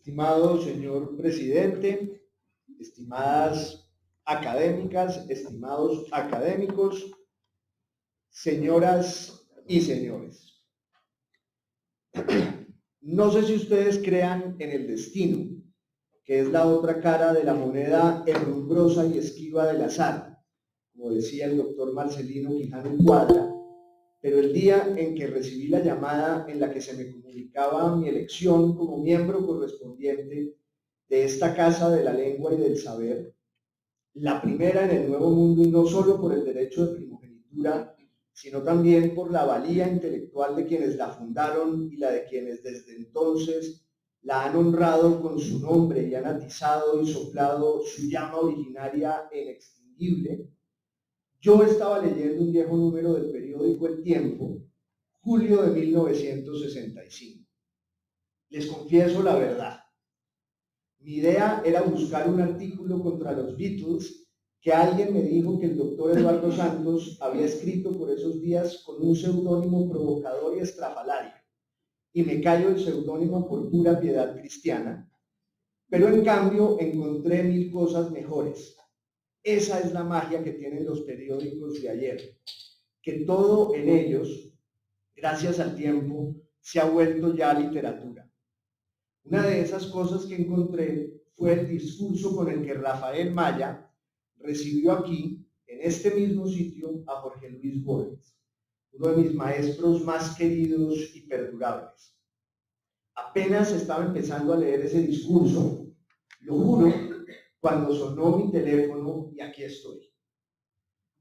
Estimado señor presidente, estimadas académicas, estimados académicos, señoras y señores. No sé si ustedes crean en el destino, que es la otra cara de la moneda herrumbrosa y esquiva del azar, como decía el doctor Marcelino Quijano Cuadra, pero el día en que recibí la llamada en la que se me comunicaba mi elección como miembro correspondiente de esta Casa de la Lengua y del Saber, la primera en el Nuevo Mundo, y no solo por el derecho de primogenitura, sino también por la valía intelectual de quienes la fundaron y la de quienes desde entonces la han honrado con su nombre y han atizado y soplado su llama originaria e inextinguible. Yo estaba leyendo un viejo número del periódico El Tiempo, julio de 1965. Les confieso la verdad. Mi idea era buscar un artículo contra los Beatles que alguien me dijo que el doctor Eduardo Santos había escrito por esos días con un seudónimo provocador y estrafalario, y me callo el seudónimo por pura piedad cristiana, pero en cambio encontré mil cosas mejores. Esa es la magia que tienen los periódicos de ayer, que todo en ellos, gracias al tiempo, se ha vuelto ya literatura. Una de esas cosas que encontré fue el discurso con el que Rafael Maya recibió aquí, en este mismo sitio, a Jorge Luis Borges, uno de mis maestros más queridos y perdurables. Apenas estaba empezando a leer ese discurso, lo juro, cuando sonó mi teléfono y aquí estoy.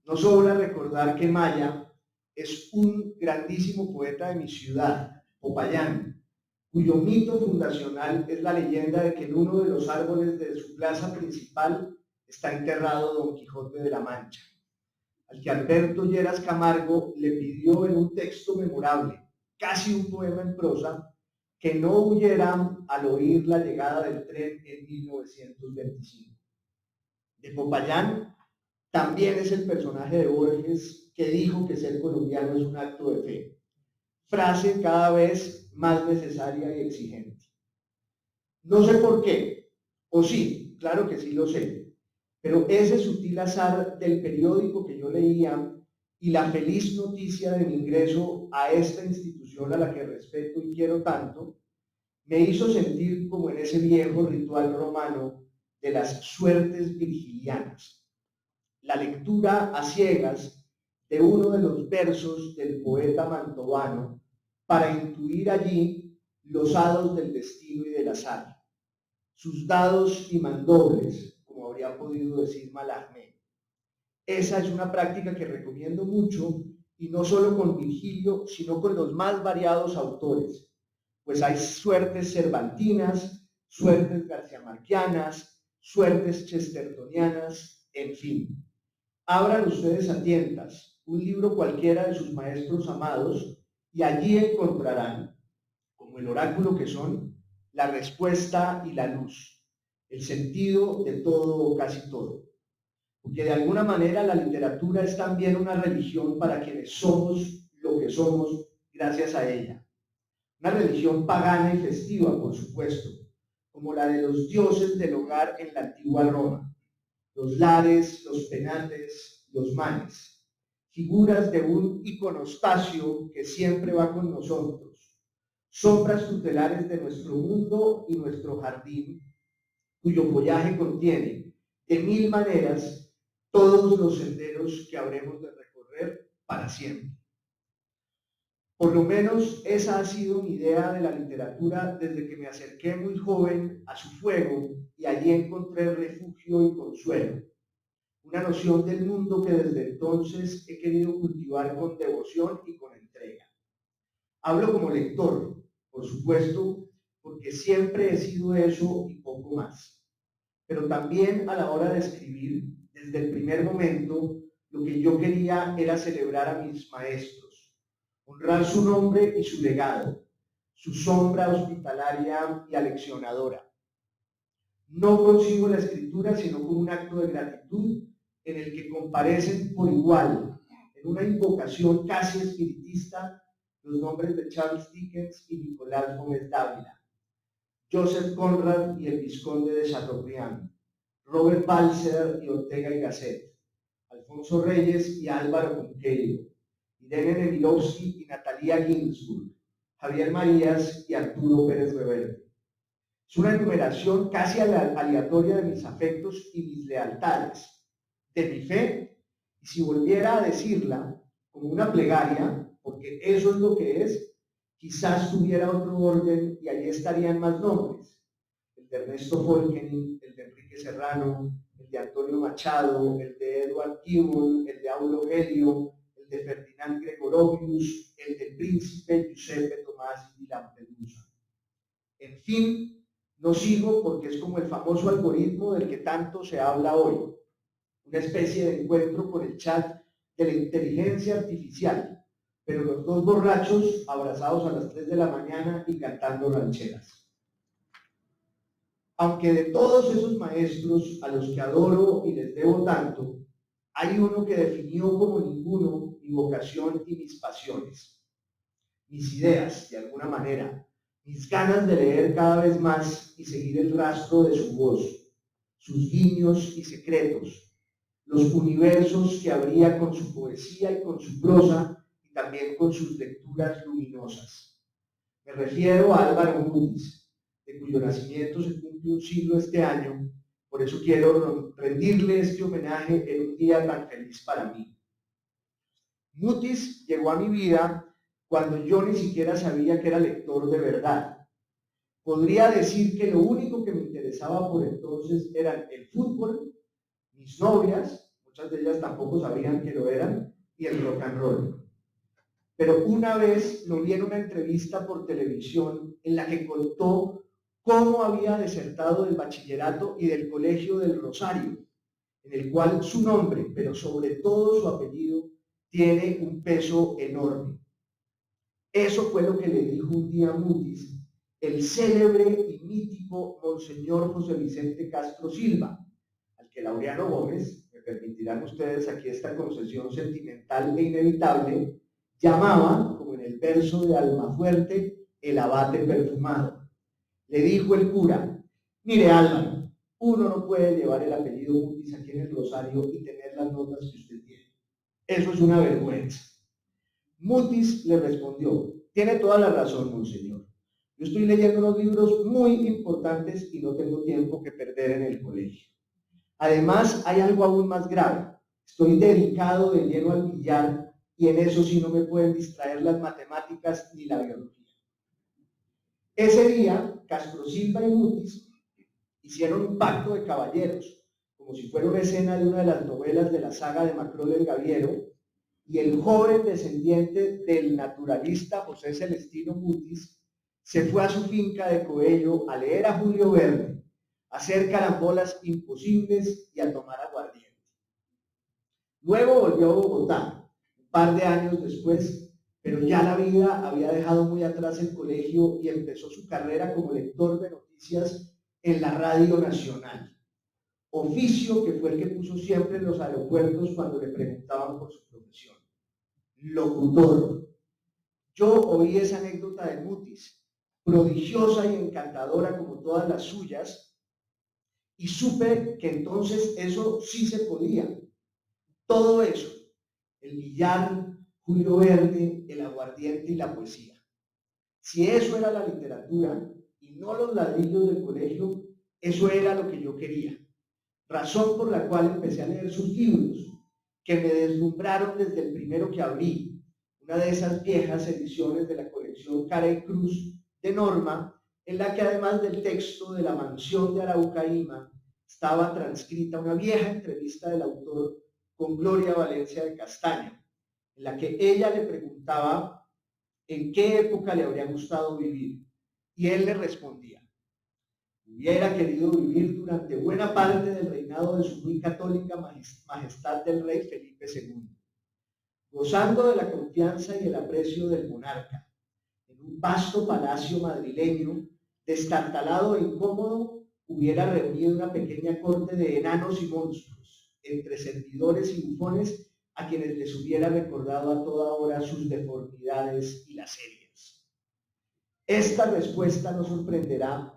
No sobra recordar que Maya es un grandísimo poeta de mi ciudad, Popayán, cuyo mito fundacional es la leyenda de que en uno de los árboles de su plaza principal está enterrado Don Quijote de la Mancha, al que Alberto Lleras Camargo le pidió en un texto memorable, casi un poema en prosa, que no huyeran al oír la llegada del tren en 1925. De Popayán también es el personaje de Borges que dijo que ser colombiano es un acto de fe, frase cada vez más necesaria y exigente. No sé por qué, o sí, claro que sí lo sé, pero ese sutil azar del periódico que yo leía y la feliz noticia de mi ingreso a esta institución a la que respeto y quiero tanto, me hizo sentir como en ese viejo ritual romano de las suertes virgilianas. La lectura a ciegas de uno de los versos del poeta mantovano para intuir allí los hados del destino y del azar, sus dados y mandobles, como habría podido decir Mallarmé. Esa es una práctica que recomiendo mucho, y no solo con Virgilio, sino con los más variados autores, pues hay suertes cervantinas, suertes garciamarquianas, suertes chestertonianas, en fin. Abran ustedes a tientas un libro cualquiera de sus maestros amados y allí encontrarán, como el oráculo que son, la respuesta y la luz, el sentido de todo o casi todo. Porque de alguna manera la literatura es también una religión para quienes somos lo que somos gracias a ella. Una religión pagana y festiva, por supuesto, como la de los dioses del hogar en la antigua Roma, los lares, los penates, los manes, figuras de un iconostasio que siempre va con nosotros, sombras tutelares de nuestro mundo y nuestro jardín, cuyo follaje contiene, de mil maneras, todos los senderos que habremos de recorrer para siempre. Por lo menos esa ha sido mi idea de la literatura desde que me acerqué muy joven a su fuego y allí encontré refugio y consuelo. Una noción del mundo que desde entonces he querido cultivar con devoción y con entrega. Hablo como lector, por supuesto, porque siempre he sido eso y poco más. Pero también a la hora de escribir, desde el primer momento, lo que yo quería era celebrar a mis maestros, honrar su nombre y su legado, su sombra hospitalaria y aleccionadora. No consigo la escritura sino como un acto de gratitud en el que comparecen por igual, en una invocación casi espiritista, los nombres de Charles Dickens y Nicolás Gómez Dávila. Joseph Conrad y el vizconde de Chateaubriand, Robert Balser y Ortega y Gasset, Alfonso Reyes y Álvaro Cunqueiro, Irene Nemirovsky y Natalia Ginsburg, Javier Marías y Arturo Pérez Reverte. Es una enumeración casi aleatoria de mis afectos y mis lealtades, de mi fe, y si volviera a decirla como una plegaria, porque eso es lo que es, quizás tuviera otro orden y allí estarían más nombres. El de Ernesto Folkening, el de Enrique Serrano, el de Antonio Machado, el de Edward Gibbon, el de Aulo Gelio, el de Ferdinand Gregorovius, el del príncipe Giuseppe Tomás di Lampedusa. En fin, no sigo porque es como el famoso algoritmo del que tanto se habla hoy, una especie de encuentro con el chat de la inteligencia artificial, pero los dos borrachos abrazados a las 3 de la mañana y cantando rancheras. Aunque de todos esos maestros a los que adoro y les debo tanto, hay uno que definió como ninguno mi vocación y mis pasiones, mis ideas, de alguna manera, mis ganas de leer cada vez más y seguir el rastro de su voz, sus guiños y secretos, los universos que abría con su poesía y con su prosa y también con sus lecturas luminosas. Me refiero a Álvaro Mutis, de cuyo nacimiento se cumple un siglo este año, por eso quiero rendirle este homenaje en un día tan feliz para mí. Mutis llegó a mi vida cuando yo ni siquiera sabía que era lector de verdad. Podría decir que lo único que me interesaba por entonces eran el fútbol, mis novias, muchas de ellas tampoco sabían que lo eran, y el rock and roll. Pero una vez lo vi en una entrevista por televisión en la que contó cómo había desertado del bachillerato y del colegio del Rosario, en el cual su nombre, pero sobre todo su apellido, tiene un peso enorme. Eso fue lo que le dijo un día a Mutis, el célebre y mítico Monseñor José Vicente Castro Silva, al que Laureano Gómez, me permitirán ustedes aquí esta concesión sentimental e inevitable, llamaba, como en el verso de Almafuerte, el abate perfumado. Le dijo el cura, mire Álvaro, uno no puede llevar el apellido Mutis aquí en el Rosario y tener las notas que usted tiene. Eso es una vergüenza. Mutis le respondió, tiene toda la razón, monseñor. Yo estoy leyendo unos libros muy importantes y no tengo tiempo que perder en el colegio. Además, hay algo aún más grave. Estoy dedicado de lleno al billar y en eso sí no me pueden distraer las matemáticas ni la biología. Ese día, Castro Silva y Mutis hicieron un pacto de caballeros, como si fuera una escena de una de las novelas de la saga de Macrol el Gaviero, y el joven descendiente del naturalista José Celestino Mutis se fue a su finca de Coello a leer a Julio Verne, a hacer carambolas imposibles y a tomar aguardiente. Luego volvió a Bogotá, un par de años después, pero ya la vida había dejado muy atrás el colegio y empezó su carrera como lector de noticias en la Radio Nacional, oficio que fue el que puso siempre en los aeropuertos cuando le preguntaban por su profesión. Locutor. Yo oí esa anécdota de Mutis, prodigiosa y encantadora como todas las suyas, y supe que entonces eso sí se podía. Todo eso, el billar, Julio Verne, el aguardiente y la poesía. Si eso era la literatura y no los ladrillos del colegio, eso era lo que yo quería. Razón por la cual empecé a leer sus libros, que me deslumbraron desde el primero que abrí, una de esas viejas ediciones de la colección Cara y Cruz de Norma, en la que además del texto de La mansión de Araucaíma, estaba transcrita una vieja entrevista del autor con Gloria Valencia de Castaño, en la que ella le preguntaba en qué época le habría gustado vivir, y él le respondía, hubiera querido vivir durante buena parte del reinado de su muy católica majestad del rey Felipe II, gozando de la confianza y el aprecio del monarca, en un vasto palacio madrileño, destartalado e incómodo, hubiera reunido una pequeña corte de enanos y monstruos, entre servidores y bufones, a quienes les hubiera recordado a toda hora sus deformidades y las serias. Esta respuesta no sorprenderá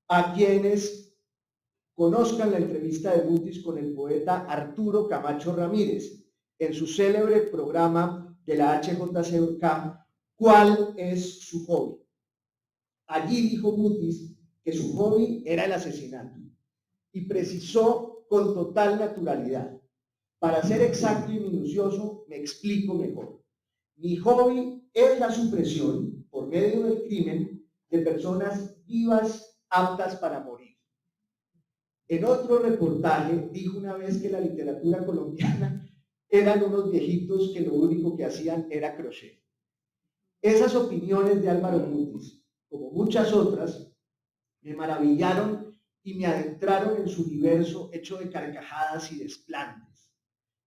A quienes conozcan la entrevista de Mutis con el poeta Arturo Camacho Ramírez en su célebre programa de la HJCK, ¿cuál es su hobby? Allí dijo Mutis que su hobby era el asesinato y precisó con total naturalidad: para ser exacto y minucioso, me explico mejor. Mi hobby es la supresión, por medio del crimen, de personas vivas aptas para morir. En otro reportaje dijo una vez que la literatura colombiana eran unos viejitos que lo único que hacían era crochet. Esas opiniones de Álvaro Mutis, como muchas otras, me maravillaron y me adentraron en su universo hecho de carcajadas y desplantes,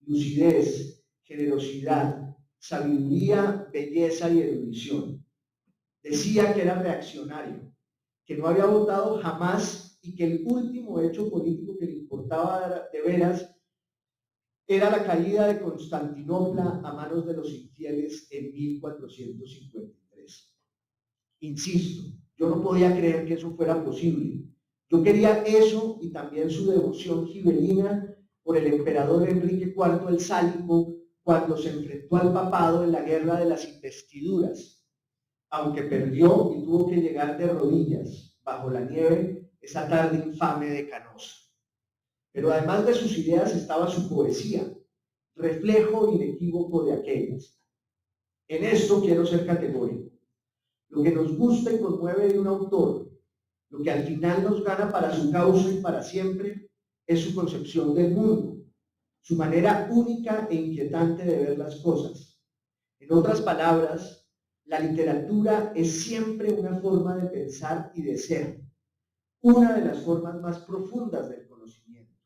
lucidez, generosidad, sabiduría, belleza y erudición. Decía que era reaccionario, que no había votado jamás y que el último hecho político que le importaba de veras era la caída de Constantinopla a manos de los infieles en 1453. Insisto, yo no podía creer que eso fuera posible. Yo quería eso y también su devoción gibelina por el emperador Enrique IV el Sálico cuando se enfrentó al papado en la guerra de las investiduras, aunque perdió y tuvo que llegar de rodillas bajo la nieve esa tarde infame de Canosa. Pero además de sus ideas estaba su poesía, reflejo inequívoco de aquellas. En esto quiero ser categórico. Lo que nos gusta y conmueve de un autor, lo que al final nos gana para su causa y para siempre, es su concepción del mundo, su manera única e inquietante de ver las cosas. En otras palabras, la literatura es siempre una forma de pensar y de ser, una de las formas más profundas del conocimiento.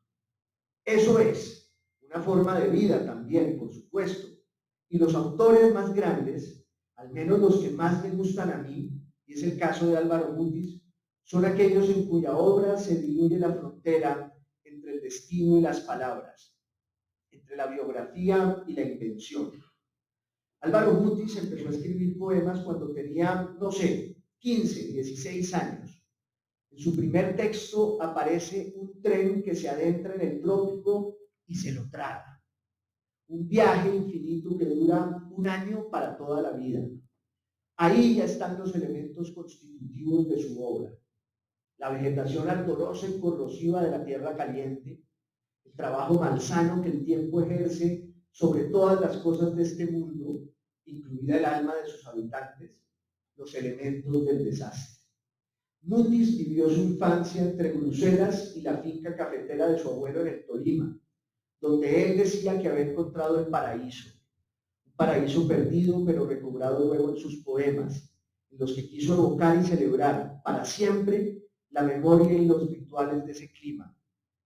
Eso es, una forma de vida también, por supuesto. Y los autores más grandes, al menos los que más me gustan a mí, y es el caso de Álvaro Mutis, son aquellos en cuya obra se diluye la frontera entre el destino y las palabras, entre la biografía y la invención. Álvaro Mutis empezó a escribir poemas cuando tenía, no sé, 15, 16 años. En su primer texto aparece un tren que se adentra en el trópico y se lo traga. Un viaje infinito que dura un año para toda la vida. Ahí ya están los elementos constitutivos de su obra: la vegetación ardorosa y corrosiva de la tierra caliente, el trabajo malsano que el tiempo ejerce sobre todas las cosas de este mundo, incluida el alma de sus habitantes, los elementos del desastre. Mutis vivió su infancia entre Bruselas y la finca cafetera de su abuelo en el Tolima, donde él decía que había encontrado el paraíso, un paraíso perdido pero recobrado luego en sus poemas, en los que quiso evocar y celebrar para siempre la memoria y los rituales de ese clima,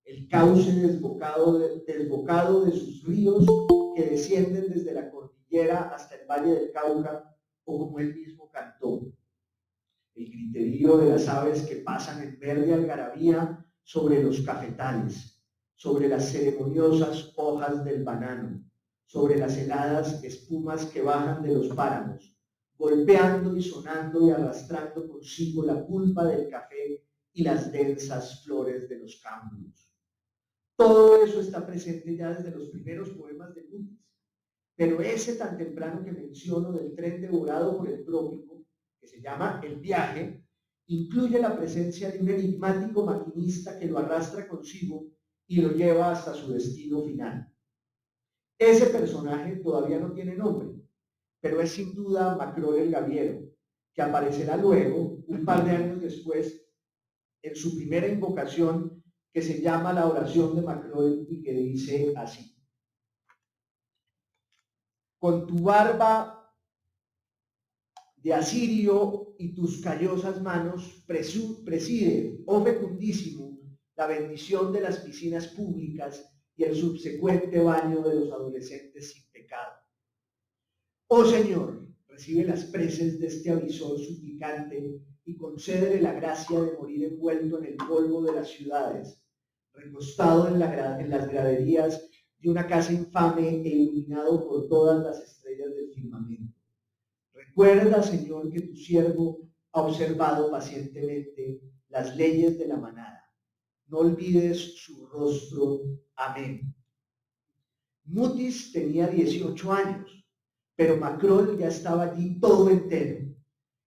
el cauce desbocado de sus ríos que descienden desde la cordillera hasta el valle del Cauca, o como él mismo cantó, el griterío de las aves que pasan en verde algarabía sobre los cafetales, sobre las ceremoniosas hojas del banano, sobre las heladas espumas que bajan de los páramos, golpeando y sonando y arrastrando consigo la pulpa del café y las densas flores de los cámbulos. Todo eso está presente ya desde los primeros poemas de Mutis, pero ese tan temprano que menciono del tren devorado por el trópico, que se llama El viaje, incluye la presencia de un enigmático maquinista que lo arrastra consigo y lo lleva hasta su destino final. Ese personaje todavía no tiene nombre, pero es sin duda Macrol el Gaviero, que aparecerá luego, un par de años después, en su primera invocación, que se llama la oración de Macrol y que dice así: con tu barba de asirio y tus callosas manos preside, oh fecundísimo, la bendición de las piscinas públicas y el subsecuente baño de los adolescentes sin pecado. Oh Señor, recibe las preces de este avisor suplicante y concédele la gracia de morir envuelto en el polvo de las ciudades, recostado en las graderías de una casa infame e iluminado por todas las estrellas del firmamento. Recuerda, Señor, que tu siervo ha observado pacientemente las leyes de la manada. No olvides su rostro. Amén. Mutis tenía 18 años, pero Macrol ya estaba allí todo entero,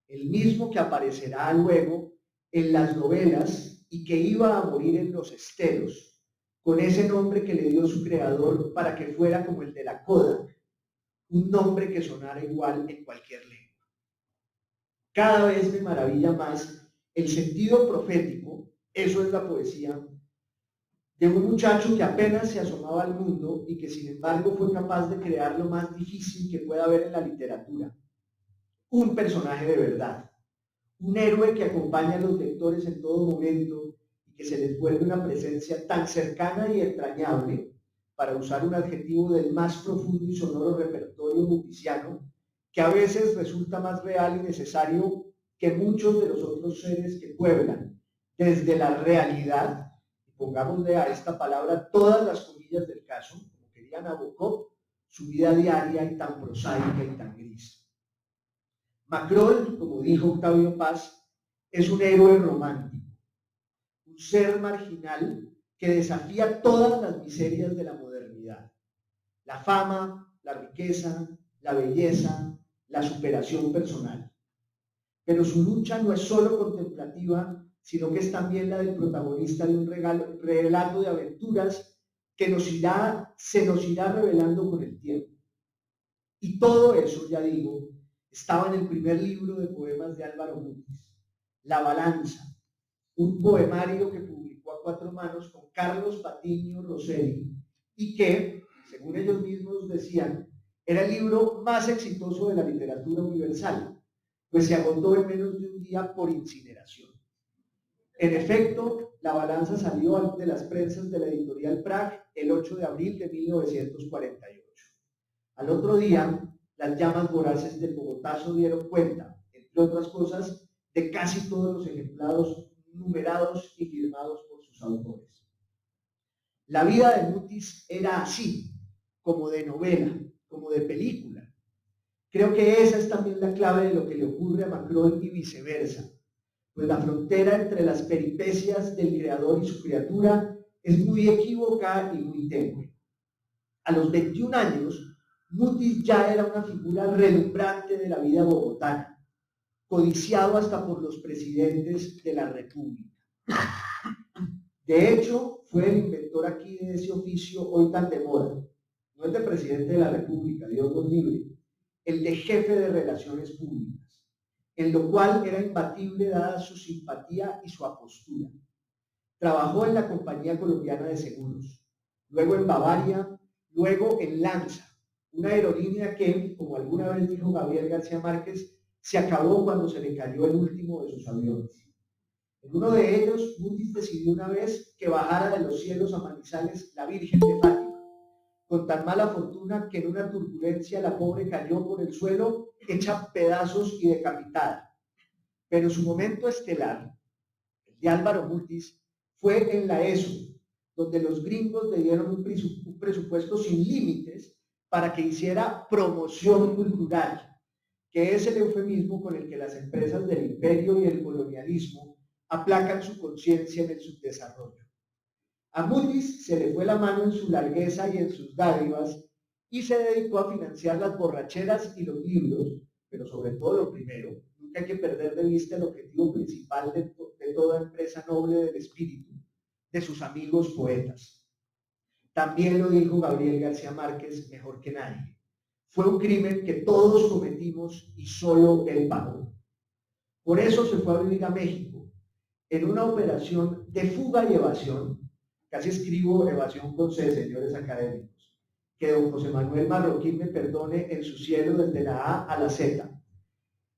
el mismo que aparecerá luego en las novelas y que iba a morir en los esteros, con ese nombre que le dio su creador para que fuera como el de la Kodak, un nombre que sonara igual en cualquier lengua. Cada vez me maravilla más el sentido profético, eso es la poesía, de un muchacho que apenas se asomaba al mundo y que sin embargo fue capaz de crear lo más difícil que pueda haber en la literatura, un personaje de verdad, un héroe que acompaña a los lectores en todo momento y que se les vuelve una presencia tan cercana y entrañable, para usar un adjetivo del más profundo y sonoro repertorio muticiano, que a veces resulta más real y necesario que muchos de los otros seres que pueblan desde la realidad, y pongámosle a esta palabra todas las comillas del caso, como quería Nabokov, su vida diaria y tan prosaica y tan gris. Macrol, como dijo Octavio Paz, es un héroe romántico, un ser marginal que desafía todas las miserias de la modernidad. La fama, la riqueza, la belleza, la superación personal. Pero su lucha no es solo contemplativa, sino que es también la del protagonista de un relato de aventuras que se nos irá revelando con el tiempo. Y todo eso, ya digo, estaba en el primer libro de poemas de Álvaro Mutis, La Balanza, un poemario que publicó a 4 manos con Carlos Patiño Rosselli y que, según ellos mismos decían, era el libro más exitoso de la literatura universal, pues se agotó en menos de un día por incineración. En efecto, La Balanza salió de las prensas de la editorial Prag el 8 de abril de 1948. Al otro día, las llamas voraces del Bogotazo dieron cuenta, entre otras cosas, de casi todos los ejemplares numerados y firmados por sus autores. La vida de Mutis era así, como de novela, como de película. Creo que esa es también la clave de lo que le ocurre a Macrol y viceversa, pues la frontera entre las peripecias del creador y su criatura es muy equívoca y muy tenue. A los 21 años, Mutis ya era una figura relumbrante de la vida bogotana, codiciado hasta por los presidentes de la República. De hecho, fue el inventor aquí de ese oficio hoy tan de moda, no el de presidente de la República, Dios nos libre, el de jefe de relaciones públicas, en lo cual era imbatible dada su simpatía y su apostura. Trabajó en la Compañía Colombiana de Seguros, luego en Bavaria, luego en Lanza, una aerolínea que, como alguna vez dijo Gabriel García Márquez, se acabó cuando se le cayó el último de sus aviones. En uno de ellos, Mutis decidió una vez que bajara de los cielos a Manizales la Virgen de Fátima, con tan mala fortuna que en una turbulencia la pobre cayó por el suelo, hecha pedazos y decapitada. Pero su momento estelar, el de Álvaro Mutis, fue en la ESO, donde los gringos le dieron un presupuesto sin límites para que hiciera promoción cultural, que es el eufemismo con el que las empresas del imperio y el colonialismo aplacan su conciencia en el subdesarrollo. A Mutis se le fue la mano en su largueza y en sus dádivas y se dedicó a financiar las borracheras y los libros, pero sobre todo lo primero, nunca hay que perder de vista el objetivo principal de toda empresa noble del espíritu, de sus amigos poetas. También lo dijo Gabriel García Márquez mejor que nadie. Fue un crimen que todos cometimos y solo él pagó. Por eso se fue a vivir a México, en una operación de fuga y evasión, casi escribo evasión con C, señores académicos, que don José Manuel Marroquín me perdone en su cielo desde la A a la Z,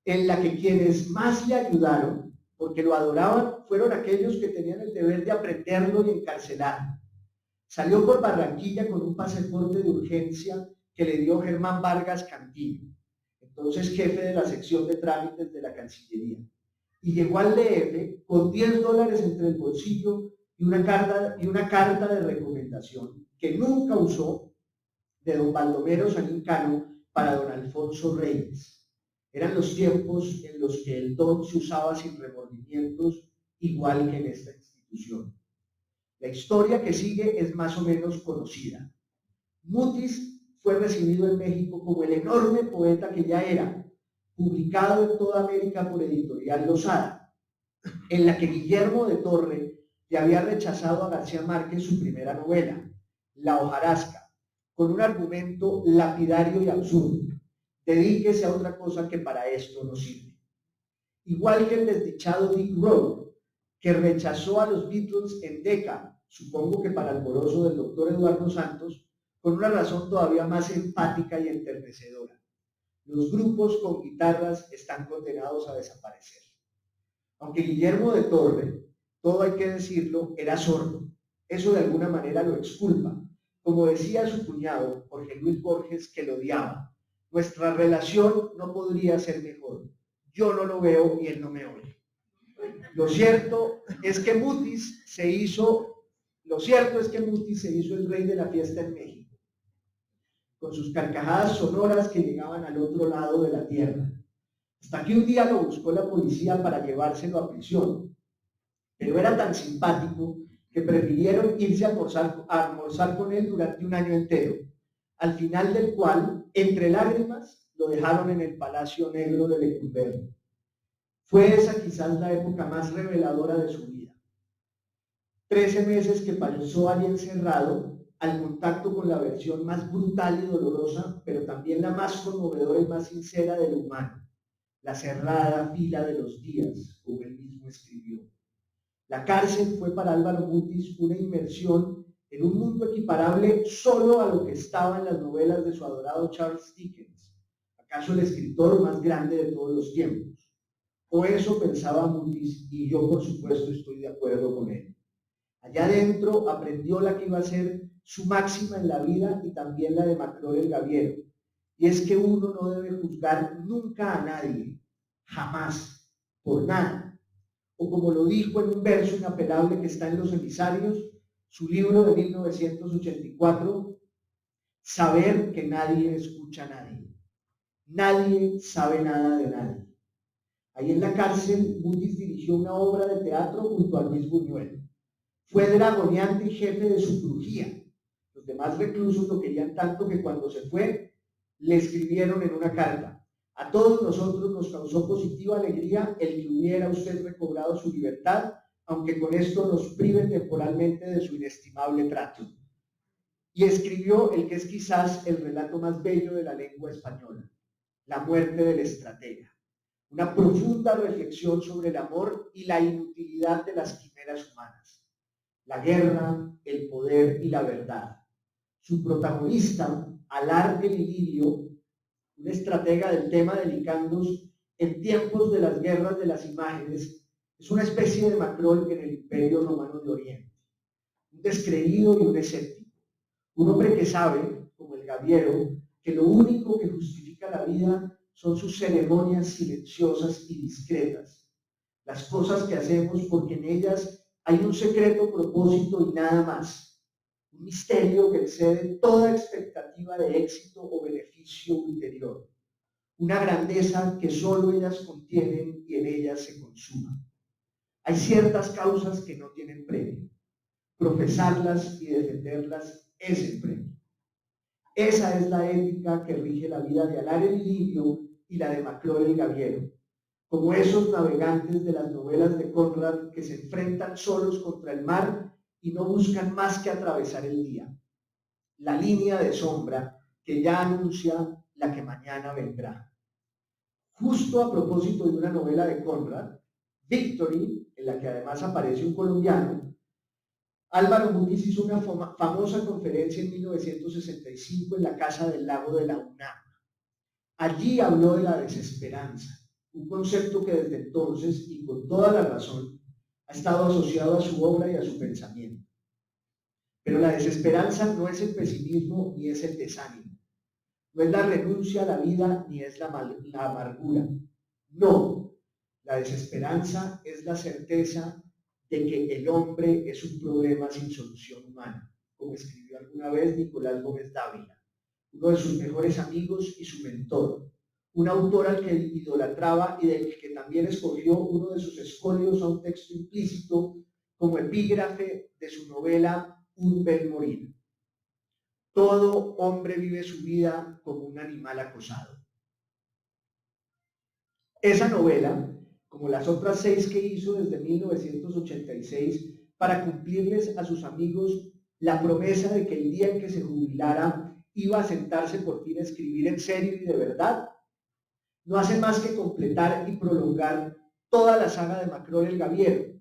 en la que quienes más le ayudaron, porque lo adoraban, fueron aquellos que tenían el deber de aprenderlo y encarcelarlo. Salió por Barranquilla con un pasaporte de urgencia que le dio Germán Vargas Cantillo, entonces jefe de la sección de trámites de la Cancillería, y llegó al DF con $10 entre el bolsillo y una carta de recomendación que nunca usó, de don Baldomero Saníncano para don Alfonso Reyes. Eran los tiempos en los que el don se usaba sin remordimientos igual que en esta institución. La historia que sigue es más o menos conocida. Mutis fue recibido en México como el enorme poeta que ya era, publicado en toda América por Editorial Losada, en la que Guillermo de Torre le había rechazado a García Márquez su primera novela, La hojarasca, con un argumento lapidario y absurdo: dedíquese a otra cosa que para esto no sirve. Igual que el desdichado Dick Rowe, que rechazó a los Beatles en Decca, supongo que para alborozo del doctor Eduardo Santos, con una razón todavía más empática y enternecedora: los grupos con guitarras están condenados a desaparecer. Aunque Guillermo de Torre, todo hay que decirlo, era sordo, eso de alguna manera lo exculpa. Como decía su cuñado, Jorge Luis Borges, que lo odiaba: nuestra relación no podría ser mejor. Yo no lo veo y él no me oye. Lo cierto es que Mutis se hizo el rey de la fiesta en México, con sus carcajadas sonoras que llegaban al otro lado de la tierra, hasta que un día lo buscó la policía para llevárselo a prisión. Pero era tan simpático que prefirieron irse a almorzar con él durante un año entero, al final del cual, entre lágrimas, lo dejaron en el Palacio Negro de Lecumberri. Fue esa quizás la época más reveladora de su vida. 13 meses que pasó allí encerrado, al contacto con la versión más brutal y dolorosa, pero también la más conmovedora y más sincera de lo humano, la cerrada fila de los días, como él mismo escribió. La cárcel fue para Álvaro Mutis una inmersión en un mundo equiparable solo a lo que estaba en las novelas de su adorado Charles Dickens, acaso el escritor más grande de todos los tiempos. O eso pensaba Mutis, y yo por supuesto estoy de acuerdo con él. Allá adentro aprendió la que iba a ser su máxima en la vida y también la de Maclor el Gaviero, y es que uno no debe juzgar nunca a nadie, jamás, por nada. O como lo dijo en un verso inapelable que está en Los Emisarios, su libro de 1984, saber que nadie escucha a nadie. Nadie sabe nada de nadie. Ahí en la cárcel, Mutis dirigió una obra de teatro junto a Luis Buñuel. Fue dragoneante y jefe de su crujía. Los demás reclusos lo querían tanto que cuando se fue, le escribieron en una carta: a todos nosotros nos causó positiva alegría el que hubiera usted recobrado su libertad, aunque con esto nos prive temporalmente de su inestimable trato. Y escribió el que es quizás el relato más bello de la lengua española, La muerte del estratega. Una profunda reflexión sobre el amor y la inutilidad de las quimeras humanas. La guerra, el poder y la verdad. Su protagonista, Alar de Lidio, un estratega del tema de Licandos en tiempos de las guerras de las imágenes, es una especie de Macrón en el Imperio Romano de Oriente. Un descreído y un escéptico. Un hombre que sabe, como el Gaviero, que lo único que justifica la vida son sus ceremonias silenciosas y discretas. Las cosas que hacemos porque en ellas hay un secreto propósito y nada más. Un misterio que excede toda expectativa de éxito o beneficio ulterior. Una grandeza que solo ellas contienen y en ellas se consuma. Hay ciertas causas que no tienen premio. Profesarlas y defenderlas es el premio. Esa es la ética que rige la vida de Alar el Libio y la de Maclor el Gaviero, como esos navegantes de las novelas de Conrad que se enfrentan solos contra el mar y no buscan más que atravesar el día, la línea de sombra que ya anuncia la que mañana vendrá. Justo a propósito de una novela de Conrad, Victory, en la que además aparece un colombiano, Álvaro Mutis hizo una famosa conferencia en 1965 en la Casa del Lago de la UNAM. Allí habló de la desesperanza, un concepto que desde entonces, y con toda la razón, ha estado asociado a su obra y a su pensamiento. Pero la desesperanza no es el pesimismo ni es el desánimo. No es la renuncia a la vida ni es la amargura. No, la desesperanza es la certeza de que el hombre es un problema sin solución humana, como escribió alguna vez Nicolás Gómez Dávila, uno de sus mejores amigos y su mentor, un autor al que idolatraba y del que también escogió uno de sus escolios a un texto implícito como epígrafe de su novela Un bel morir. Todo hombre vive su vida como un animal acosado. Esa novela, como las otras 6 que hizo desde 1986, para cumplirles a sus amigos la promesa de que el día en que se jubilara iba a sentarse por fin a escribir en serio y de verdad, no hace más que completar y prolongar toda la saga de Macrol el Gaviero,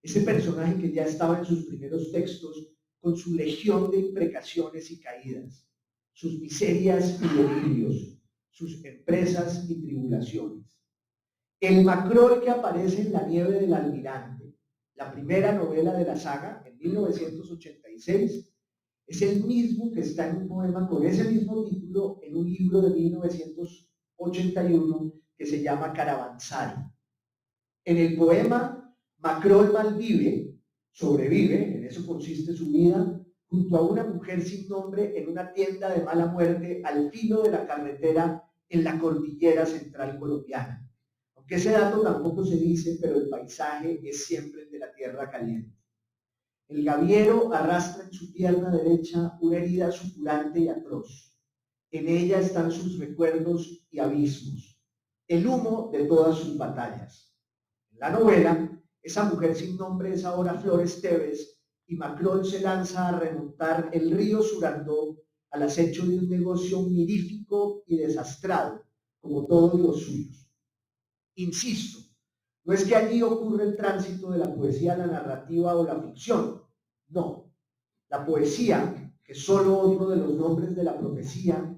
ese personaje que ya estaba en sus primeros textos con su legión de imprecaciones y caídas, sus miserias y delirios, sus empresas y tribulaciones. El Macrol que aparece en La nieve del almirante, la primera novela de la saga, en 1986, es el mismo que está en un poema con ese mismo título en un libro de 1981 que se llama Caravansario. En el poema, Macrol malvive, sobrevive, en eso consiste su vida, junto a una mujer sin nombre en una tienda de mala muerte al filo de la carretera en la cordillera central colombiana. Aunque ese dato tampoco se dice, pero el paisaje es siempre el de la tierra caliente. El gaviero arrastra en su pierna derecha una herida supurante y atroz. En ella están sus recuerdos y abismos, el humo de todas sus batallas. En la novela, esa mujer sin nombre es ahora Flores Tevez y Macrol se lanza a remontar el río Surandó al acecho de un negocio mirífico y desastrado, como todos los suyos. Insisto, no es que allí ocurre el tránsito de la poesía a la narrativa o la ficción, no. La poesía, que es solo otro de los nombres de la profecía,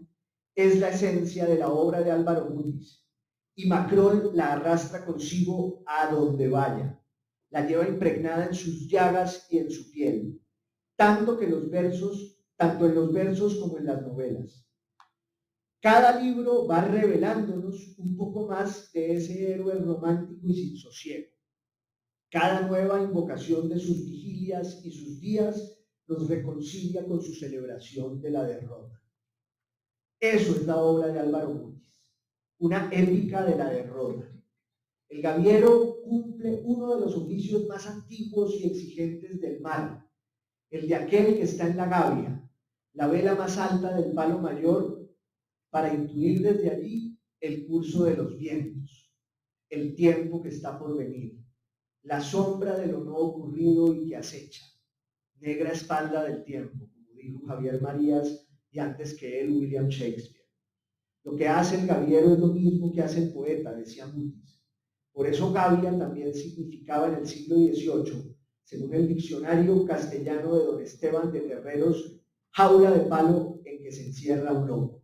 es la esencia de la obra de Álvaro Mutis, y Macrol la arrastra consigo a donde vaya, la lleva impregnada en sus llagas y en su piel, tanto en los versos como en las novelas. Cada libro va revelándonos un poco más de ese héroe romántico y sin sosiego. Cada nueva invocación de sus vigilias y sus días nos reconcilia con su celebración de la derrota. Eso es la obra de Álvaro Mutis, una épica de la derrota. El gaviero cumple uno de los oficios más antiguos y exigentes del mar, el de aquel que está en la gavia, la vela más alta del palo mayor, para intuir desde allí el curso de los vientos, el tiempo que está por venir, la sombra de lo no ocurrido y que acecha, negra espalda del tiempo, como dijo Javier Marías y antes que él William Shakespeare. Lo que hace el gaviero es lo mismo que hace el poeta, decía Mutis. Por eso gavia también significaba en el siglo XVIII, según el diccionario castellano de don Esteban de Terreros, jaula de palo en que se encierra un lobo.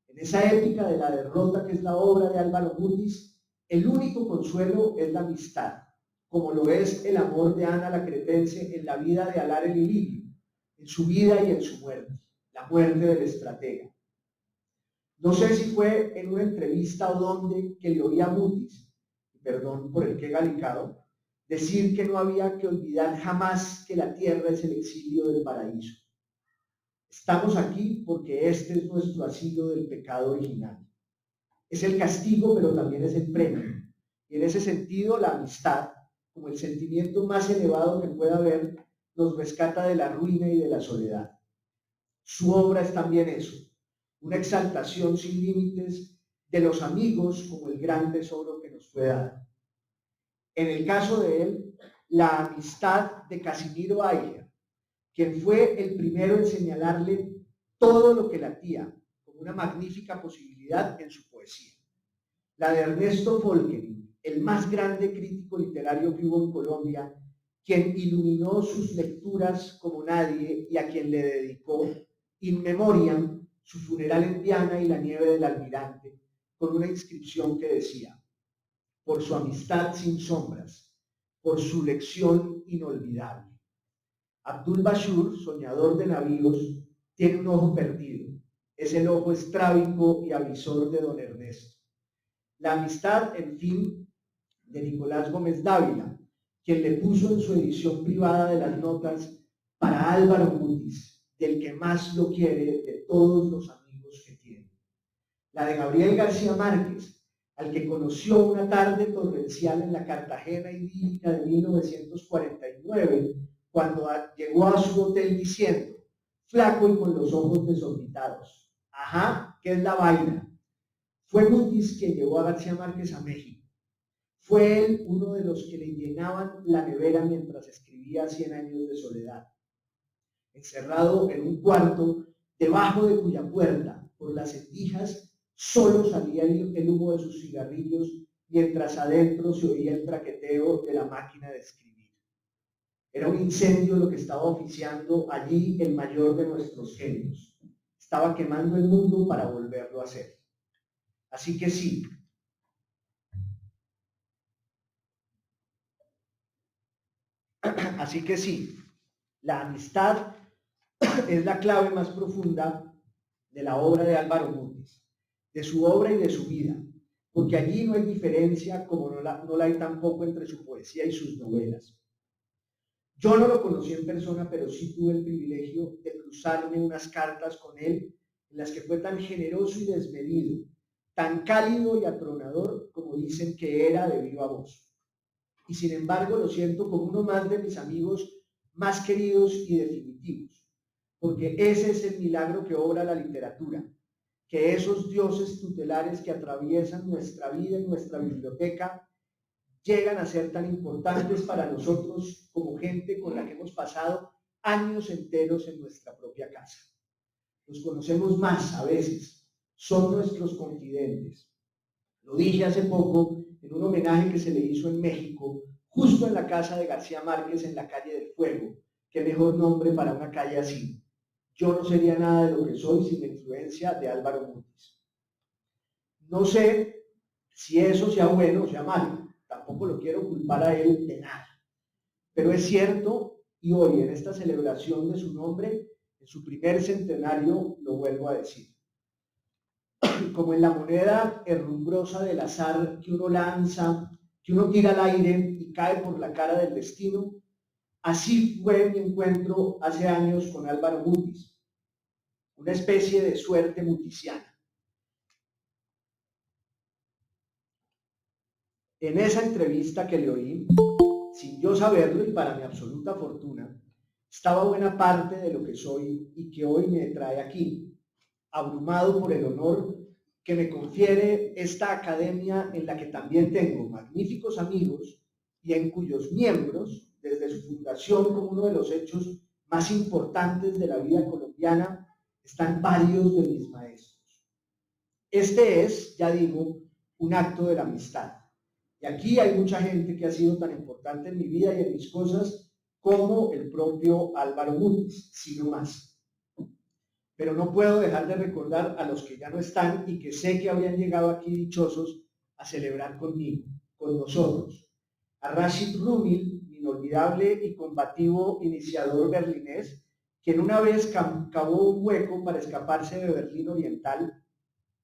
En esa épica de la derrota que es la obra de Álvaro Mutis, el único consuelo es la amistad, como lo es el amor de Ana la Cretense en la vida de Alar el Ililio, en su vida y en su muerte, la muerte del estratega. No sé si fue en una entrevista o dónde que le oí a Mutis, perdón por el que galicado, decir que no había que olvidar jamás que la tierra es el exilio del paraíso. Estamos aquí porque este es nuestro asilo del pecado original. Es el castigo, pero también es el premio. Y en ese sentido, la amistad, como el sentimiento más elevado que pueda haber, nos rescata de la ruina y de la soledad. Su obra es también eso, una exaltación sin límites de los amigos como el gran tesoro que nos puede dar. En el caso de él, la amistad de Casimiro Ayger, quien fue el primero en señalarle todo lo que latía como una magnífica posibilidad en su poesía. La de Ernesto Folkering, el más grande crítico literario que hubo en Colombia, quien iluminó sus lecturas como nadie y a quien le dedicó in memoriam su funeral en Viana y La nieve del almirante, con una inscripción que decía: por su amistad sin sombras, por su lección inolvidable. Abdul Bashur, soñador de navíos, tiene un ojo perdido. Es el ojo estrábico y avisor de don Ernesto. La amistad, en fin, de Nicolás Gómez Dávila, quien le puso en su edición privada de las notas para Álvaro Mutis, del que más lo quiere de todos los amigos que tiene. la de Gabriel García Márquez, al que conoció una tarde torrencial en la Cartagena idílica de 1949, cuando llegó a su hotel diciendo, flaco y con los ojos desorbitados, ajá, ¿qué es la vaina? Fue Mutis quien llevó a García Márquez a México. Fue él uno de los que le llenaban la nevera mientras escribía 100 años de soledad. Encerrado en un cuarto, debajo de cuya puerta, por las endijas, solo salía el humo de sus cigarrillos, mientras adentro se oía el traqueteo de la máquina de escribir. Era un incendio lo que estaba oficiando allí el mayor de nuestros genios. Estaba quemando el mundo para volverlo a hacer. Así que sí. Así que sí, la amistad es la clave más profunda de la obra de Álvaro Mutis, de su obra y de su vida, porque allí no hay diferencia como no la hay tampoco entre su poesía y sus novelas. Yo no lo conocí en persona, pero sí tuve el privilegio de cruzarme unas cartas con él en las que fue tan generoso y desmedido, tan cálido y atronador como dicen que era de viva voz. Y sin embargo lo siento como uno más de mis amigos más queridos y definitivos, porque ese es el milagro que obra la literatura, que esos dioses tutelares que atraviesan nuestra vida y nuestra biblioteca llegan a ser tan importantes para nosotros como gente con la que hemos pasado años enteros en nuestra propia casa. Los conocemos más a veces, son nuestros confidentes. Lo dije hace poco en un homenaje que se le hizo en México, justo en la casa de García Márquez en la calle del Fuego. Qué mejor nombre para una calle así. Yo no sería nada de lo que soy sin la influencia de Álvaro Mutis. No sé si eso sea bueno o sea malo, tampoco lo quiero culpar a él de nada, pero es cierto y hoy en esta celebración de su nombre, en su primer centenario, lo vuelvo a decir. Como en la moneda herrumbrosa del azar que uno lanza, que uno tira al aire y cae por la cara del destino, así fue mi encuentro hace años con Álvaro Mutis, una especie de suerte mutisiana. En esa entrevista que le oí, sin yo saberlo y para mi absoluta fortuna, estaba buena parte de lo que soy y que hoy me trae aquí, abrumado por el honor que me confiere esta academia en la que también tengo magníficos amigos y en cuyos miembros, desde su fundación como uno de los hechos más importantes de la vida colombiana, están varios de mis maestros. Este es, ya digo, un acto de la amistad. Y aquí hay mucha gente que ha sido tan importante en mi vida y en mis cosas como el propio Álvaro Mutis, sino más. Pero no puedo dejar de recordar a los que ya no están y que sé que habrían llegado aquí dichosos a celebrar conmigo, con nosotros. A Rashid Rumil, inolvidable y combativo iniciador berlinés, quien una vez cavó un hueco para escaparse de Berlín Oriental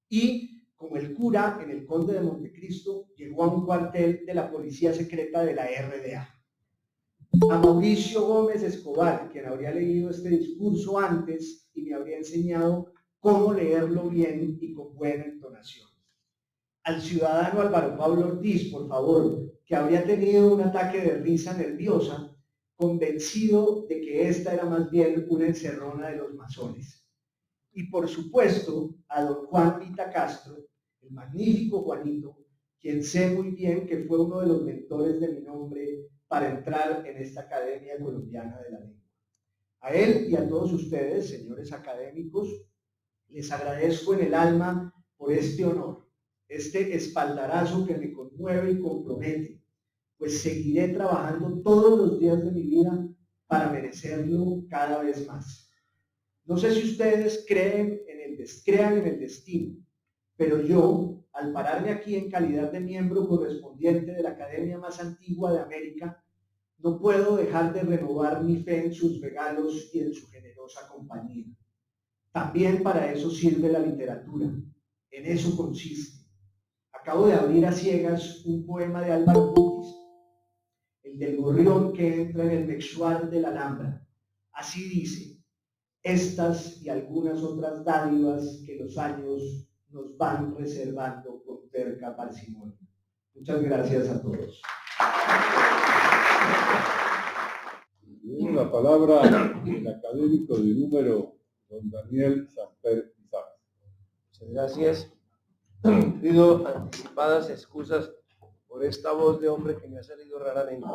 y, como el cura en El Conde de Montecristo, llegó a un cuartel de la policía secreta de la RDA. A Mauricio Gómez Escobar, quien habría leído este discurso antes y me habría enseñado cómo leerlo bien y con buena entonación. Al ciudadano Álvaro Pablo Ortiz, por favor, que habría tenido un ataque de risa nerviosa, convencido de que esta era más bien una encerrona de los masones. Y por supuesto, a don Juan Vita Castro, el magnífico Juanito, quien sé muy bien que fue uno de los mentores de mi nombre para entrar en esta Academia Colombiana de la Lengua. A él y a todos ustedes, señores académicos, les agradezco en el alma por este honor, este espaldarazo que me conmueve y compromete, pues seguiré trabajando todos los días de mi vida para merecerlo cada vez más. No sé si ustedes crean en el destino, pero yo, al pararme aquí en calidad de miembro correspondiente de la academia más antigua de América, no puedo dejar de renovar mi fe en sus regalos y en su generosa compañía. También para eso sirve la literatura, en eso consiste. Acabo de abrir a ciegas un poema de Álvaro Mutis, el del gorrión que entra en el mexuar de la Alhambra. Así dice: estas y algunas otras dádivas que los años nos van reservando con terca parsimonia. Muchas gracias a todos. Tiene la palabra el académico de número, don Daniel Samper Izar. Muchas gracias. Pido anticipadas excusas por esta voz de hombre que me ha salido raramente.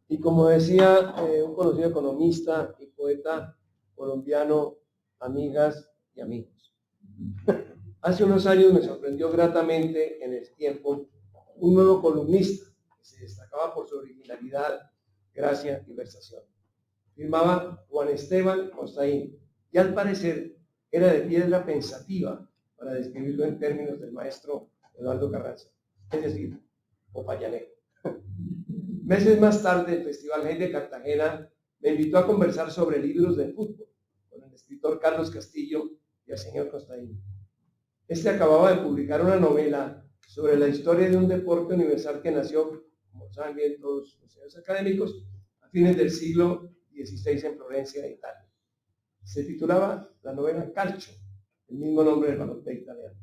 Y como decía un conocido economista y poeta colombiano, amigas y amigos. Hace unos años me sorprendió gratamente en el Tiempo un nuevo columnista que se destacaba por su originalidad, gracia y versación. Firmaba Juan Esteban Costaín y al parecer era de piedra pensativa para describirlo en términos del maestro Eduardo Carranza, es decir, popayáneo. Meses más tarde, el Festival Hey de Cartagena me invitó a conversar sobre libros de fútbol con el escritor Carlos Castillo y el señor Costaín. Este acababa de publicar una novela sobre la historia de un deporte universal que nació, como saben bien todos los señores académicos, a fines del siglo XVI en Florencia, Italia. Se titulaba la novela Calcio, el mismo nombre del balompié italiano.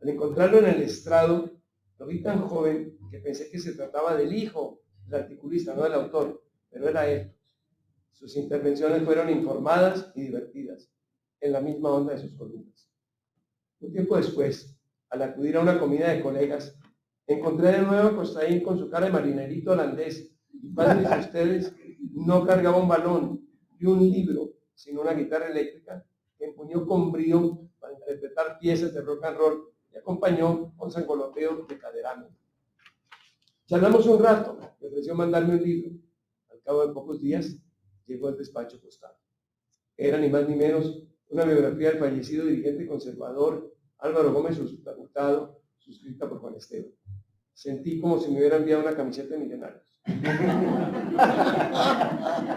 Al encontrarlo en el estrado, lo vi tan joven que pensé que se trataba del hijo del articulista, no del autor, pero era él. Sus intervenciones fueron informadas y divertidas, en la misma onda de sus columnas. Un tiempo después, al acudir a una comida de colegas, encontré de nuevo a Costaín con su cara de marinerito holandés, y padres de ustedes, no cargaba un balón y un libro, sino una guitarra eléctrica que empuñó con brío para interpretar piezas de rock and roll y acompañó con sangoloteo de caderano. Charlamos un rato, me ofreció mandarme un libro. Al cabo de pocos días, llegó al despacho postal. Era ni más ni menos una biografía del fallecido dirigente conservador Álvaro Gómez Hurtado, suscrita por Juan Esteban. Sentí como si me hubiera enviado una camiseta de Millonarios.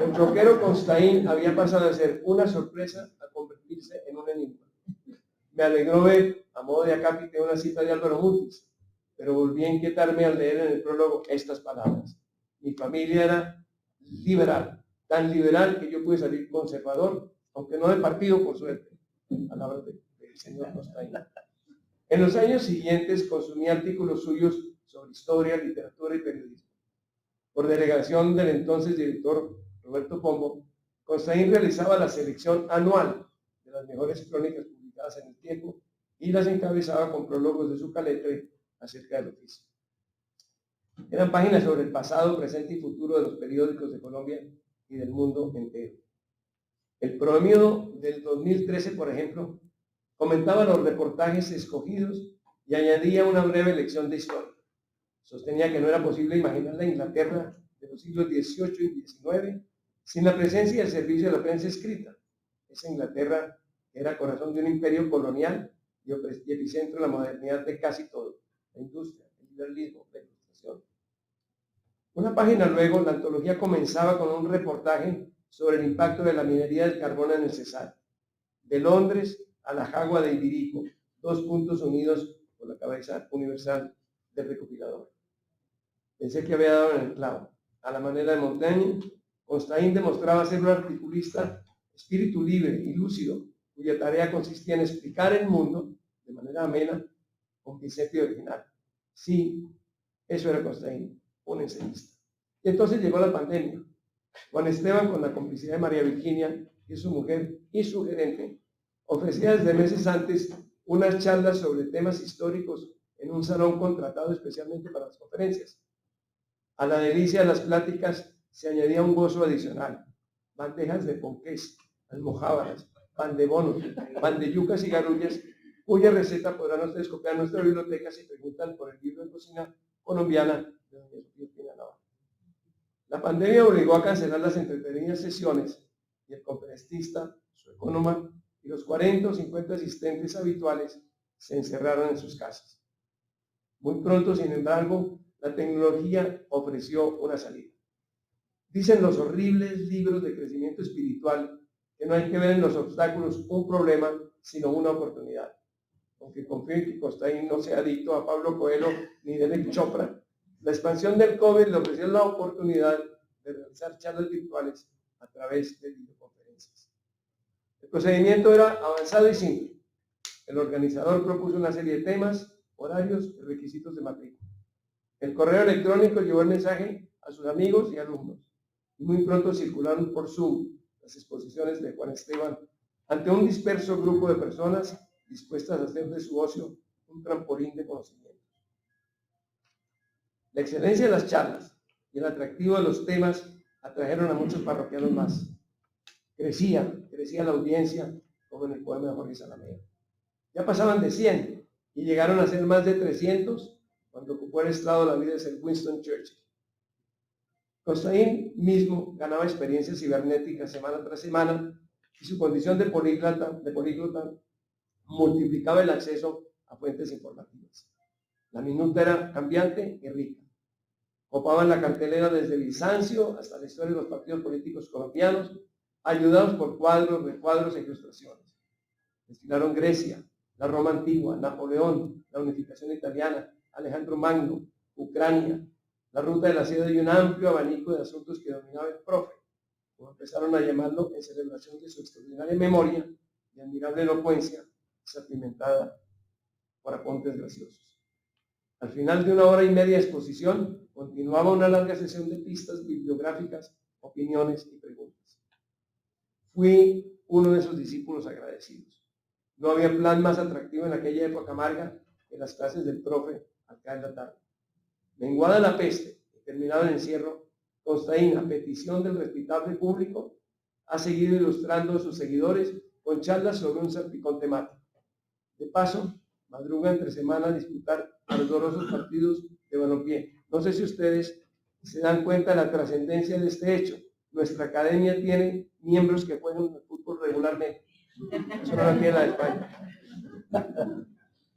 El troquero Costaín había pasado de ser una sorpresa a convertirse en un enigma. Me alegró ver, a modo de acápite, una cita de Álvaro Mutis, pero volví a inquietarme al leer en el prólogo estas palabras. Mi familia era liberal, tan liberal que yo pude salir conservador, aunque no de partido, por suerte. Palabras del señor Costaín. En los años siguientes consumí artículos suyos sobre historia, literatura y periodismo. Por delegación del entonces director Roberto Pombo, Costaín realizaba la selección anual de las mejores crónicas publicadas en el Tiempo y las encabezaba con prólogos de su caletre acerca del oficio. Eran páginas sobre el pasado, presente y futuro de los periódicos de Colombia y del mundo entero. El promedio del 2013, por ejemplo, comentaba los reportajes escogidos y añadía una breve lección de historia. Sostenía que no era posible imaginar la Inglaterra de los siglos XVIII y XIX sin la presencia y el servicio de la prensa escrita. Esa Inglaterra era corazón de un imperio colonial y epicentro de la modernidad de casi todo, la industria, el liberalismo, la ilustración. Una página luego, la antología comenzaba con un reportaje sobre el impacto de la minería del carbón en el Cesar. De Londres a la Jagua de Ibirico, 2 puntos unidos por la cabeza universal del recopilador. Pensé que había dado en el clavo. A la manera de Montaigne, Costaín demostraba ser un articulista, espíritu libre y lúcido, cuya tarea consistía en explicar el mundo de manera amena, con pincel original. Sí, eso era Costaín, un ensayista. Y entonces llegó la pandemia. Juan Esteban, con la complicidad de María Virginia, que es su mujer y su gerente, ofrecía desde meses antes unas charlas sobre temas históricos en un salón contratado especialmente para las conferencias. A la delicia de las pláticas se añadía un gozo adicional: bandejas de ponqués, almojábanas, pan de bono, pan de yucas y garullas, cuya receta podrán ustedes copiar en nuestra biblioteca si preguntan por el libro de cocina colombiana de doña Sofía Espina Navarro. La pandemia obligó a cancelar las entretenidas sesiones y el conferencista, su económica y los 40 o 50 asistentes habituales se encerraron en sus casas. Muy pronto, sin embargo, la tecnología ofreció una salida. Dicen los horribles libros de crecimiento espiritual que no hay que ver en los obstáculos un problema, sino una oportunidad. Aunque confío en que Costaín no sea adicto a Pablo Coelho ni Deepak Chopra, la expansión del COVID le ofreció la oportunidad de realizar charlas virtuales a través de videoconferencias. El procedimiento era avanzado y simple. El organizador propuso una serie de temas, horarios y requisitos de matrícula. El correo electrónico llevó el mensaje a sus amigos y alumnos, y muy pronto circularon por Zoom las exposiciones de Juan Esteban ante un disperso grupo de personas dispuestas a hacer de su ocio un trampolín de conocimiento. La excelencia de las charlas y el atractivo de los temas atrajeron a muchos parroquianos más. Crecía la audiencia, como en el poema de Jorge Salamea. Ya pasaban de 100 y llegaron a ser más de 300 cuando ocupó el estrado la vida de Sir Winston Churchill. Constaín mismo ganaba experiencias cibernéticas semana tras semana y su condición de políglota multiplicaba el acceso a fuentes informativas. La minuta era cambiante y rica. Copaban la cartelera desde Bizancio hasta la historia de los partidos políticos colombianos, ayudados por cuadros, recuadros e ilustraciones. Destilaron Grecia, la Roma antigua, Napoleón, la unificación italiana, Alejandro Magno, Ucrania, la ruta de la seda y un amplio abanico de asuntos que dominaba el profe, como empezaron a llamarlo en celebración de su extraordinaria memoria y admirable elocuencia, salpimentada por apuntes graciosos. Al final de 1 hora y media de exposición, continuaba una larga sesión de pistas bibliográficas, opiniones y preguntas. Fui uno de esos discípulos agradecidos. No había plan más atractivo en aquella época amarga que las clases del profe al caer la tarde. Menguada la peste y terminado el encierro, Constaín, a petición del respetable público, ha seguido ilustrando a sus seguidores con charlas sobre un salpicón temático. De paso, madruga entre semana a disputar ardorosos partidos de balompié. No sé si ustedes se dan cuenta de la trascendencia de este hecho. Nuestra academia tiene miembros que juegan el fútbol regularmente. Eso no lo tiene la de España.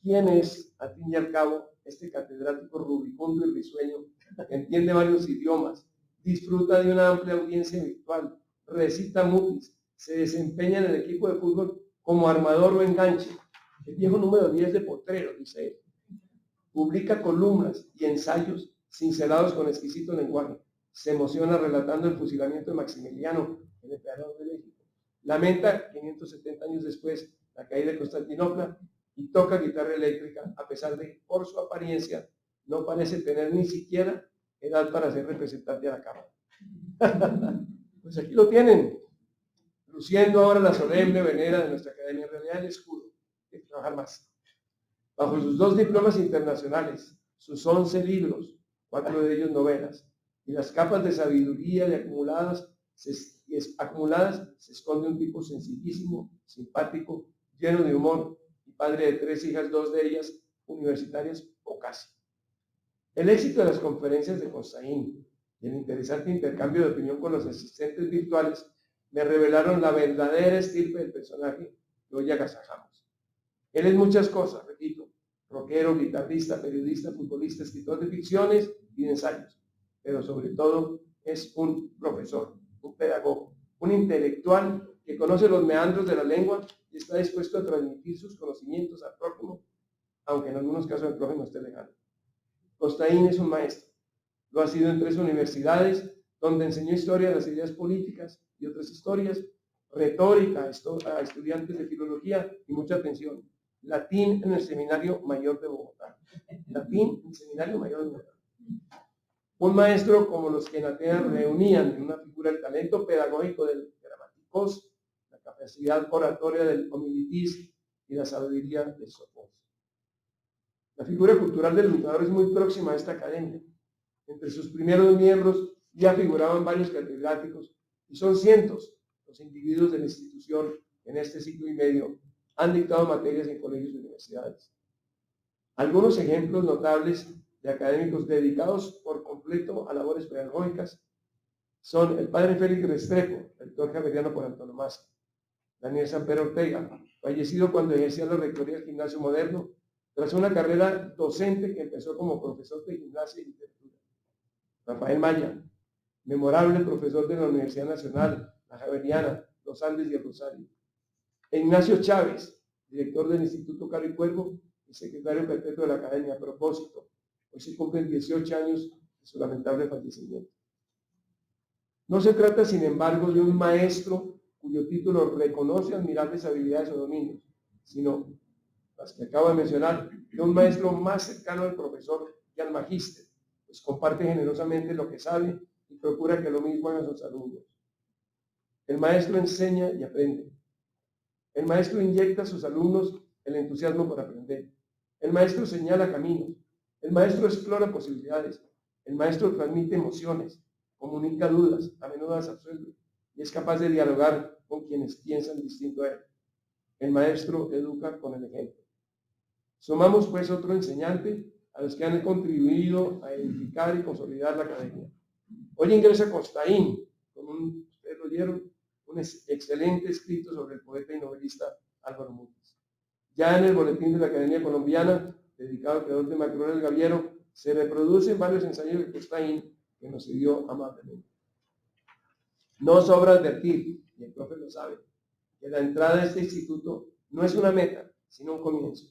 ¿Quién es, al fin y al cabo, este catedrático rubicundo y risueño que entiende varios idiomas, disfruta de una amplia audiencia virtual, recita mutis, se desempeña en el equipo de fútbol como armador o enganche? El viejo número 10 de Potrero, dice él. Publica columnas y ensayos cincelados con exquisito lenguaje. Se emociona relatando el fusilamiento de Maximiliano, el emperador de México. Lamenta, 570 años después, la caída de Constantinopla y toca guitarra eléctrica, a pesar de que, por su apariencia, no parece tener ni siquiera edad para ser representante de la Cámara. Pues aquí lo tienen, luciendo ahora la solemne venera de nuestra academia. En realidad, el escudo. Hay que trabajar más. Bajo sus 2 diplomas internacionales, sus 11 libros, 4 de ellos novelas, y las capas de sabiduría acumuladas se esconde un tipo sencillísimo, simpático, lleno de humor, y padre de 3 hijas, 2 de ellas universitarias o casi. El éxito de las conferencias de Constaín y el interesante intercambio de opinión con los asistentes virtuales me revelaron la verdadera estirpe del personaje que hoy agasajamos. Él es muchas cosas, repito: rockero, guitarrista, periodista, futbolista, escritor de ficciones y de ensayos, pero sobre todo es un profesor, un pedagogo, un intelectual que conoce los meandros de la lengua y está dispuesto a transmitir sus conocimientos al prójimo, aunque en algunos casos el prójimo esté lejano. Constaín es un maestro. Lo ha sido en 3 universidades, donde enseñó historia de las ideas políticas y otras historias, retórica a estudiantes de filología y mucha atención. Latín en el Seminario Mayor de Bogotá. Latín en el Seminario Mayor de Bogotá. Un maestro como los que en Atenas reunían en una figura el talento pedagógico del gramaticós, la capacidad oratoria del homilitis y la sabiduría del sofos. La figura cultural del educador es muy próxima a esta academia. Entre sus primeros miembros ya figuraban varios catedráticos y son cientos los individuos de la institución en este siglo y medio han dictado materias en colegios y universidades. Algunos ejemplos notables de académicos dedicados por completo a labores pedagógicas son el padre Félix Restrepo, rector javeriano por antonomasia; Daniel Samper Ortega, fallecido cuando ejercía la rectoría del Gimnasio Moderno, tras una carrera docente que empezó como profesor de gimnasia y literatura; Rafael Maya, memorable profesor de la Universidad Nacional, la Javeriana, los Andes y el Rosario; Ignacio Chávez, director del Instituto Caro y Cuervo y secretario perpetuo de la Academia. A propósito, hoy se cumplen 18 años de su lamentable fallecimiento. No se trata, sin embargo, de un maestro cuyo título reconoce admirables habilidades o dominios, sino las que acabo de mencionar, de un maestro más cercano al profesor que al magíster, pues comparte generosamente lo que sabe y procura que lo mismo hagan sus alumnos. El maestro enseña y aprende. El maestro inyecta a sus alumnos el entusiasmo por aprender. El maestro señala caminos. El maestro explora posibilidades. El maestro transmite emociones, comunica dudas, a menudo las absuelve, y es capaz de dialogar con quienes piensan distinto a él. El maestro educa con el ejemplo. Sumamos pues otro enseñante a los que han contribuido a edificar y consolidar la academia. Hoy ingresa Constaín, ustedes lo oyeron, un excelente escrito sobre el poeta y novelista Álvaro Mutis. Ya en el boletín de la Academia Colombiana, dedicado al creador de Macrón el Gaviero, se reproducen varios ensayos de Constaín que nos cedió amablemente. No sobra advertir, y el profe lo sabe, que la entrada a este instituto no es una meta, sino un comienzo.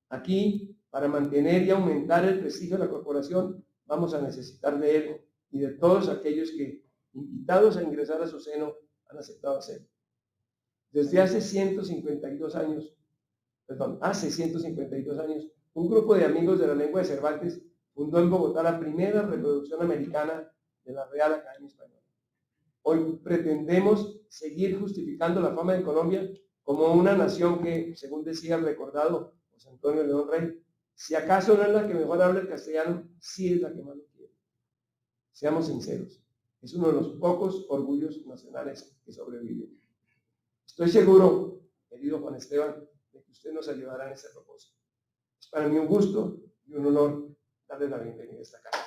Aquí, para mantener y aumentar el prestigio de la corporación, vamos a necesitar de él y de todos aquellos que, invitados a ingresar a su seno, han aceptado hacerlo. Desde hace 152 años, un grupo de amigos de la lengua de Cervantes fundó en Bogotá la primera reproducción americana de la Real Academia Española. Hoy pretendemos seguir justificando la fama de Colombia como una nación que, según decía el recordado José Antonio León Rey, si acaso no es la que mejor habla el castellano, sí es la que más lo quiere. Seamos sinceros, es uno de los pocos orgullos nacionales que sobreviven. Estoy seguro, querido Juan Esteban, de que usted nos ayudará en ese propósito. Es para mí un gusto y un honor darle la bienvenida a esta casa.